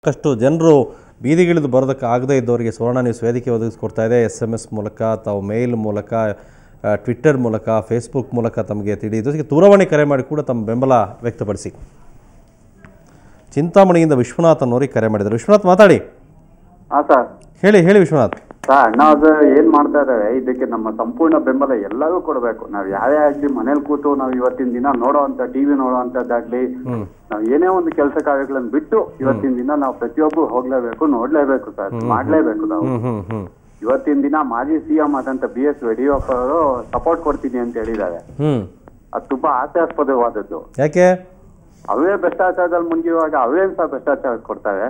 ಸಾಕಷ್ಟು ಜನರು ಬೀದಿಗಿಳಿದು ಬರೋದಕ್ಕೆ ಆಗದೇ ಇದ್ದವರಿಗೆ ಸುವರ್ಣ ನ್ಯೂಸ್ ವೇದಿಕೆ ಒದಗಿಸ್ಕೊಡ್ತಾ ಇದೆ. SMS ಮೂಲಕ, ತಾವು ಮೇಲ್ ಮೂಲಕ, ಟ್ವಿಟ್ಟರ್ ಮೂಲಕ, ಫೇಸ್ಬುಕ್ ಮೂಲಕ ತಮಗೆ ತಿಳಿದು ದೂರವಾಣಿ ಕರೆ ಮಾಡಿ ಕೂಡ ತಮ್ಮ ಬೆಂಬಲ ವ್ಯಕ್ತಪಡಿಸಿ. ಚಿಂತಾಮಣಿಯಿಂದ ವಿಶ್ವನಾಥ್ ಅನ್ನೋರಿಗೆ ಕರೆ ಮಾಡಿದ್ದಾರೆ. ವಿಶ್ವನಾಥ್ ಮಾತಾಡಿ. ಹಾಂ ಸರ್, ಹೇಳಿ ವಿಶ್ವನಾಥ್. ಸರ್ ಅಣ್ಣ ಅದು ಏನು ಮಾಡ್ತಾ ಇದ್ದಾರೆ, ಇದಕ್ಕೆ ನಮ್ಮ ಸಂಪೂರ್ಣ ಬೆಂಬಲ ಎಲ್ಲರೂ ಕೊಡಬೇಕು. ನಾವು ಯಾರೇ ಆಗಲಿ ಮನೇಲಿ ಕೂತು ನಾವು ಇವತ್ತಿನ ದಿನ ನೋಡೋವಂಥ TV ನೋಡೋವಂಥದ್ದಾಗ್ಲಿ, ನಾವು ಏನೇ ಒಂದು ಕೆಲಸ ಕಾರ್ಯಗಳನ್ನು ಬಿಟ್ಟು ಇವತ್ತಿನ ದಿನ ನಾವು ಪ್ರತಿಯೊಬ್ಬರು ಹೋಗ್ಲೇಬೇಕು, ನೋಡ್ಲೇಬೇಕು ಸರ್, ಮಾಡ್ಲೇಬೇಕು. ನಾವು ಇವತ್ತಿನ ದಿನ ಮಾಜಿ CM ಆದಂತ BS ಯಡಿಯೂರಪ್ಪ ಅವರು ಸಪೋರ್ಟ್ ಕೊಡ್ತೀನಿ ಅಂತ ಹೇಳಿದ್ದಾರೆ. ಅದು ತುಂಬಾ ಹಾಸ್ಯಾಸ್ಪದವಾದದ್ದು. ಯಾಕೆ? ಅವೇ ಭ್ರಷ್ಟಾಚಾರದಲ್ಲಿ ಮುಳುಗಿರುವಾಗ ಅವೇನ್ ಸಹ ಭ್ರಷ್ಟಾಚಾರ ಕೊಡ್ತಾರೆ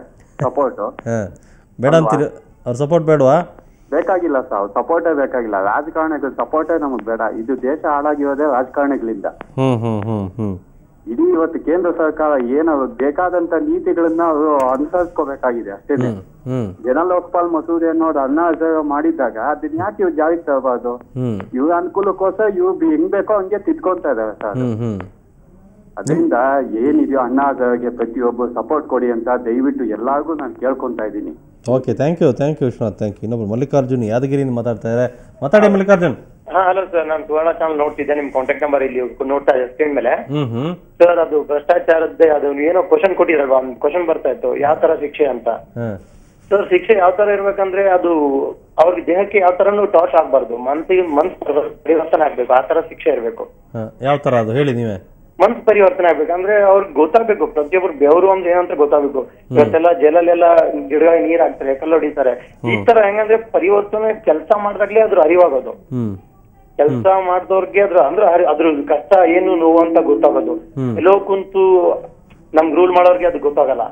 ಸಪೋರ್ಟ್? ಬೇಡ ಅಂತೀರಿ? ಅವ್ರ ಸಪೋರ್ಟ್ ಬೇಡವಾ? ಬೇಕಾಗಿಲ್ಲ ಸರ್, ಅವ್ರ ಸಪೋರ್ಟೇ ಬೇಕಾಗಿಲ್ಲ. ರಾಜಕಾರಣಿಗಳ ಸಪೋರ್ಟೇ ನಮಗ್ ಬೇಡ. ಇದು ದೇಶ ಹಾಳಾಗಿರೋದೇ ರಾಜಕಾರಣಿಗಳಿಂದ. ಇಡೀ ಇವತ್ತು ಕೇಂದ್ರ ಸರ್ಕಾರ ಏನು ಬೇಕಾದಂತ ನೀತಿಗಳನ್ನ ಅವರು ಅನುಸರಿಸ್ಕೋಬೇಕಾಗಿದೆ ಅಷ್ಟೇನೆ. ಜನಲೋಕಪಾಲ್ ಮಸೂದೆ ಅನ್ನೋದು ಅಣ್ಣಾ ಮಾಡಿದ್ದಾಗ ಅದನ್ನ ಯಾಕೆ ಇವ್ರು ಜಾರಿಗೆ ತರಬಾರ್ದು? ಇವ್ರ ಅನುಕೂಲಕ್ಕೋಸ್ಕರ ಇವ್ರು ಹೆಂಗ್ ಬೇಕೋ ಹಂಗೆ ತಿದ್ಕೊಂತಾ ಇದಾರೆ ಸರ್. ಅದರಿಂದ ಏನಿದೆಯೋ ಅಣ್ಣಾಗೆ ಪ್ರತಿಯೊಬ್ಬರು ಸಪೋರ್ಟ್ ಕೊಡಿ ಅಂತ ದಯವಿಟ್ಟು ಎಲ್ಲಾರ್ಗು ನಾನು ಕೇಳ್ಕೊಂತಾ ಇದ್ದೀನಿ. Okay, thank you Vishwanath, thank you. ಇನ್ನೊಬ್ರು ಮಲ್ಲಿಕಾರ್ಜುನ್ ಯಾದಗಿರಿಯಿಂದ ಮಾತಾಡ್ತಾ ಇದ್ದಾರೆ. ಮಾತಾಡಿ ಮಲ್ಲಿಕಾರ್ಜುನ್. ಹಲೋ ಸರ್, ನಾನು ಸುವರ್ಣ ಚಾನಲ್ ನೋಡ್ತಿದ್ದೆ, ನಿಮ್ ಕಾಂಟ್ಯಾಕ್ಟ್ ನಂಬರ್ ಇಲ್ಲಿ ನೋಡ್ತಾ ಇದೆ ಸ್ಕ್ರೀನ್ ಮೇಲೆ. ಸರ್ ಅದು ಭ್ರಷ್ಟಾಚಾರದ್ದೇ ಅದು ಏನೋ ಕ್ವಶನ್ ಕೊಟ್ಟಿರಲ್ವಾ, ಒಂದು ಕ್ವಶನ್ ಬರ್ತಾ ಇತ್ತು, ಯಾವ ತರ ಶಿಕ್ಷೆ ಅಂತ. ಸರ್ ಶಿಕ್ಷೆ ಯಾವ ತರ ಇರ್ಬೇಕಂದ್ರೆ ಅದು ಅವ್ರಿಗೆ ದೇಹಕ್ಕೆ ಯಾವ ತರನು ಟಾರ್ಚ್ ಆಗ್ಬಾರ್ದು, ಮನ್ಸ್ ಪರಿವರ್ತನೆ ಆಗ್ಬೇಕು, ಆ ತರ ಶಿಕ್ಷೆ ಇರ್ಬೇಕು. ಯಾವ ತರ ಅದು ಹೇಳಿ ನೀವೇ? ಮನ್ಸ್ ಪರಿವರ್ತನೆ ಆಗ್ಬೇಕಂದ್ರೆ ಅವ್ರಿಗೆ ಗೊತ್ತಾಗ್ಬೇಕು, ಪ್ರತಿಯೊಬ್ಬರು ಬೆವರು ಅಂದ್ರೆ ಏನಂತ ಗೊತ್ತಾಗ್ಬೇಕು. ಇವತ್ತೆಲ್ಲ ಜೈಲಲ್ಲೆಲ್ಲ ಗಿಡ ನೀರ್ ಹಾಕ್ತಾರೆ, ಕಲ್ಲು ಹೊಡಿತಾರೆ. ಈ ತರ ಹೆಂಗಂದ್ರೆ ಪರಿವರ್ತನೆ ಕೆಲಸ ಮಾಡಿದಾಗ್ಲೇ ಅದ್ರ ಅರಿವಾಗೋದು. ಕೆಲಸ ಮಾಡಿದವ್ರಿಗೆ ಅದ್ರ ಕಷ್ಟ ಏನು ನೋವು ಅಂತ ಗೊತ್ತಾಗೋದು. ಎಲ್ಲೋ ಕುಂತು ನಮ್ಗೆ ರೂಲ್ ಮಾಡೋರ್ಗೆ ಅದು ಗೊತ್ತಾಗಲ್ಲ.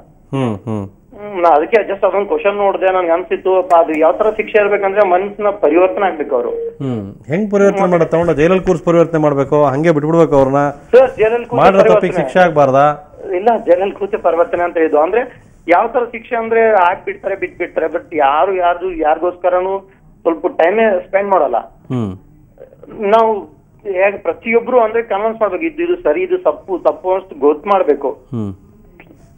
ನಾ ಅದಕ್ಕೆ ಜಸ್ಟ್ ಅದೊಂದು ಕ್ವಶನ್ ನೋಡಿದೆ, ನನ್ಗೆ ಅನ್ಸಿತ್ತು ಅದು ಯಾವ ತರ ಶಿಕ್ಷೆ ಇರ್ಬೇಕಂದ್ರೆ ಮನ್ಸನ್ನ ಪರಿವರ್ತನೆ ಆಗ್ಬೇಕು ಅವರು. ಹೆಂಗ್ ಪರಿವರ್ತನೆ ಮಾಡೋ ತಗೊಂಡ ಜೈಲಲ್ಲಿ ಕೂರ್ಸ್ ಪರಿವರ್ತನೆ ಮಾಡ್ಬೇಕು, ಹಂಗೆ ಬಿಟ್ಬಿಡ್ಬೇಕು ಅವ್ರನ್ನ? ಸರ್ ಜೈಲಲ್ಲಿ ಶಿಕ್ಷೆ ಆಗ್ಬಾರ್ದಾ? ಇಲ್ಲ, ಜೈಲಲ್ಲಿ ಕೂತೆ ಪರಿವರ್ತನೆ ಅಂತ ಹೇಳಿದ್ದು ಅಂದ್ರೆ ಯಾವ ತರ ಶಿಕ್ಷೆ ಅಂದ್ರೆ ಬಿಡ್ತಾರೆ, ಬಿಟ್ಬಿಡ್ತಾರೆ. ಬಟ್ ಯಾರಿಗೋಸ್ಕರನು ಸ್ವಲ್ಪ ಟೈಮೇ ಸ್ಪೆಂಡ್ ಮಾಡಲ್ಲ. ನಾವು ಹೇಗೆ ಪ್ರತಿಯೊಬ್ರು ಅಂದ್ರೆ ಕನ್ವಿನ್ಸ್ ಮಾಡ್ಬೇಕು, ಇದು ಸರಿ, ಇದು ತಪ್ಪು ಅಷ್ಟು ಗೊತ್ತು ಮಾಡ್ಬೇಕು.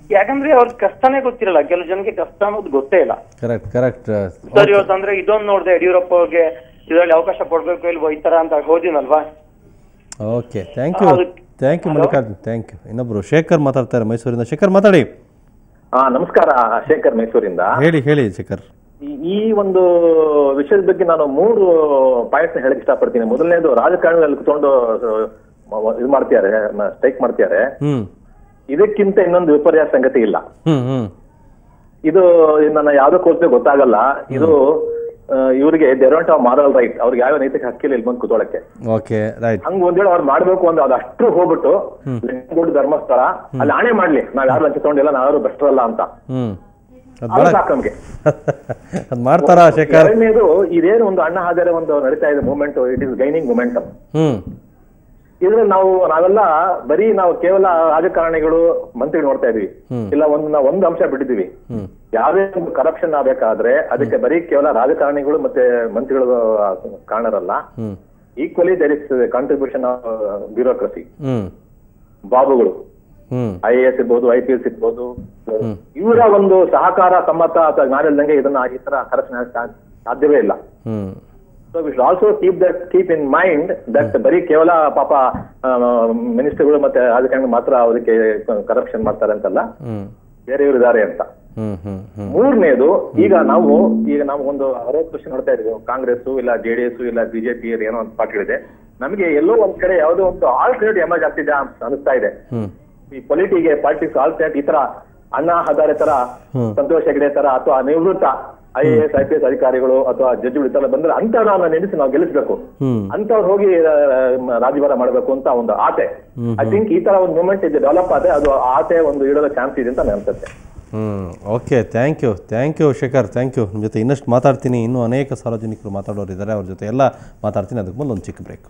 ಯಾಕಂದ್ರೆ ಅವ್ರ ಕಷ್ಟನೇ ಗೊತ್ತಿರಲ್ಲ, ಕೆಲವು ಜನಕ್ಕೆ ಕಷ್ಟ ಅನ್ನೋದು ಗೊತ್ತೇ ಇಲ್ಲ. ಸರ್ ಇವತ್ತು ಅಂದ್ರೆ ಇದೊಂದು ನೋಡಿದೆ, ಯಡಿಯೂರಪ್ಪ ಅವ್ರಿಗೆ ಇದರಲ್ಲಿ ಅವಕಾಶ ಕೊಡ್ಬೇಕು ಇಲ್ವೋ ಈ ತರ ಅಂತ ಹೋದಿನಲ್ವಾ. Okay, thank you Mallikarjun, thank you. ಇನ್ನೊಬ್ರು ಶೇಖರ್ ಮಾತಾಡ್ತಾರೆ ಮೈಸೂರಿಂದ. ಶೇಖರ್ ಮಾತಾಡಿ. ನಮಸ್ಕಾರ, ಶೇಖರ್ ಮೈಸೂರಿಂದ. ಹೇಳಿ ಶೇಖರ್. ಈ ಒಂದು ವಿಷಯದ ಬಗ್ಗೆ ನಾನು 3 ಪಾಯಿಂಟ್ಸ್ ಹೇಳಕ್ ಇಷ್ಟಪಡ್ತೀನಿ. ಮೊದಲನೇದು, ರಾಜಕಾರಣದಲ್ಲಿ ಕುತ್ಕೊಂಡು ಇದು ಮಾಡ್ತಿದ್ದಾರೆ, ಸ್ಟ್ರೈಕ್ ಮಾಡ್ತಿದ್ದಾರೆ. ಇದಕ್ಕಿಂತ ಇನ್ನೊಂದು ವಿಪರ್ಯಾಸ ಸಂಗತಿ ಇಲ್ಲ. ಇದು ನನ್ನ ಯಾವ್ದೋ ಕೋರ್ಸ್ಗೆ ಗೊತ್ತಾಗಲ್ಲ. ಇದು ಇವರಿಗೆ they don't have moral right. ಅವ್ರಿಗೆ ಯಾವ ನೈತಿಕ ಹಕ್ಕಿಲ್ಲ ಇಲ್ಲಿ ಬಂದು ಕುತ್ಕೊಳ್ಳಕ್ಕೆ. ಹಂಗ ಒಂದ್ ವೇಳೆ ಅವ್ರು ಮಾಡ್ಬೇಕು ಅಂದ್ರೆ ಅದು ಅಷ್ಟು ಹೋಗ್ಬಿಟ್ಟು ಧರ್ಮಸ್ಥಳ ಅಲ್ಲಿ ಆಣೆ ಮಾಡ್ಲಿ, ನಾವ್ ಯಾರು ಲಂಚ ತಗೊಂಡಿಲ್ಲ, ನಾವ್ಯಾರು ಬೆಸ್ಟ್ರಲ್ಲ ಅಂತ. ನಮ್ಗೆ ಮಾಡ್ತಾರ. ಎರಡನೇದು, ಇದೇನು ಒಂದು ಅಣ್ಣ ಹಾದರೆ ಒಂದು ನಡೀತಾ ಇದೆ movement, it is gaining momentum. ಇದ್ರಲ್ಲಿ ನಾವೆಲ್ಲ ಬರೀ ನಾವು ಕೇವಲ ರಾಜಕಾರಣಿಗಳು ಮಂತ್ರಿಗಳು ನೋಡ್ತಾ ಇದೀವಿ, ಇಲ್ಲ ಒಂದು ಅಂಶ ಬಿಟ್ಟಿದೀವಿ. ಯಾವುದೇ ಒಂದು ಕರಪ್ಷನ್ ಆಗ್ಬೇಕಾದ್ರೆ ಅದಕ್ಕೆ ಬರೀ ಕೇವಲ ರಾಜಕಾರಣಿಗಳು ಮತ್ತೆ ಮಂತ್ರಿಗಳು ಕಾರಣರಲ್ಲ. Equally there is contribution of bureaucracy. ಬಾಬುಗಳು, IAS ಇರ್ಬೋದು, IPS ಇರ್ಬೋದು, ಇವರ ಒಂದು ಸಹಕಾರ, ಸಮ್ಮತ ಅಥವಾ ನಾನಿಲ್ದಂಗೆ ಇದನ್ನ ಈ ತರ ಕರಪ್ಷನ್ ಸಾಧ್ಯವೇ ಇಲ್ಲ. So we should also keep in mind that ಬರೀ ಕೇವಲ ಪಾಪ ಮಿನಿಸ್ಟರ್ಗಳು ಮತ್ತೆ ರಾಜಕಾರಣ ಮಾತ್ರ ಅದಕ್ಕೆ ಕರಪ್ಷನ್ ಮಾಡ್ತಾರೆ ಅಂತಲ್ಲ, ಬೇರೆಯವರು ಇದ್ದಾರೆ ಅಂತ. ಮೂರನೇದು, ಈಗ ನಾವು ಒಂದು 60 ವರ್ಷ ನೋಡ್ತಾ ಇದ್ದೀವಿ, ಕಾಂಗ್ರೆಸ್ ಇಲ್ಲ JDS ಇಲ್ಲ BJP ಏನೋ ಒಂದು ಪಾರ್ಟಿಗಳಿದೆ. ನಮಗೆ ಎಲ್ಲೋ ಒಂದ್ ಕಡೆ ಯಾವುದೋ ಒಂದು ಆಲ್ಟರ್ನೇಟಿವ್ ಎಮರ್ಜ್ ಆಗ್ತಿದೆ ಅನಿಸ್ತಾ ಇದೆ. ಈ ಪಾಲಿಟಿಕ್ಸ್ ಆಲ್ಟರ್ನೇಟ್, ಈ ತರ ಅಣ್ಣಾ ಹಜಾರೆ ತರ, ಸಂತೋಷ್ ಹೆಗ್ಡೆ ತರ ಅಥವಾ ನಿವೃತ್ತ IAS IPS ಅಧಿಕಾರಿಗಳು ಅಥವಾ ಜಡ್ಜ್ಗಳು ಇತರ ಬಂದ್ರೆ ಅಂತವ್ರನ್ನ ನೆನೆಸಿ ನಾವು ಗೆಲ್ಲಿಸ್ಬೇಕು, ಅಂತವ್ರು ಹೋಗಿ ರಾಜಭಾರ ಮಾಡ್ಬೇಕು ಅಂತ ಒಂದು ಆಸೆ. ಐ ಥಿಂಕ್ ಈ ತರ ಒಂದು ಮೂವ್ಮೆಂಟ್ ಇದೆ, ಡೆವಲಪ್ ಆದ್ರೆ ಅದು ಆಸೆ ಒಂದು ಇಡೋ ಚಾನ್ಸ್ ಇದೆ ಅಂತ ನಾನು ಅನ್ಸುತ್ತೆ. Okay, thank you Shekhar, thank you. ನಿಮ್ಮ ಜೊತೆ ಇನ್ನಷ್ಟು ಮಾತಾಡ್ತೀನಿ. ಇನ್ನೂ ಅನೇಕ ಸಾರ್ವಜನಿಕರು ಮಾತಾಡೋರಿದ್ದಾರೆ, ಅವ್ರ ಜೊತೆ ಎಲ್ಲ ಮಾತಾಡ್ತೀನಿ. ಅದಕ್ಕೆ ಮೊದಲು ಒಂದು ಚಿಕ್ಕ ಬ್ರೇಕ್.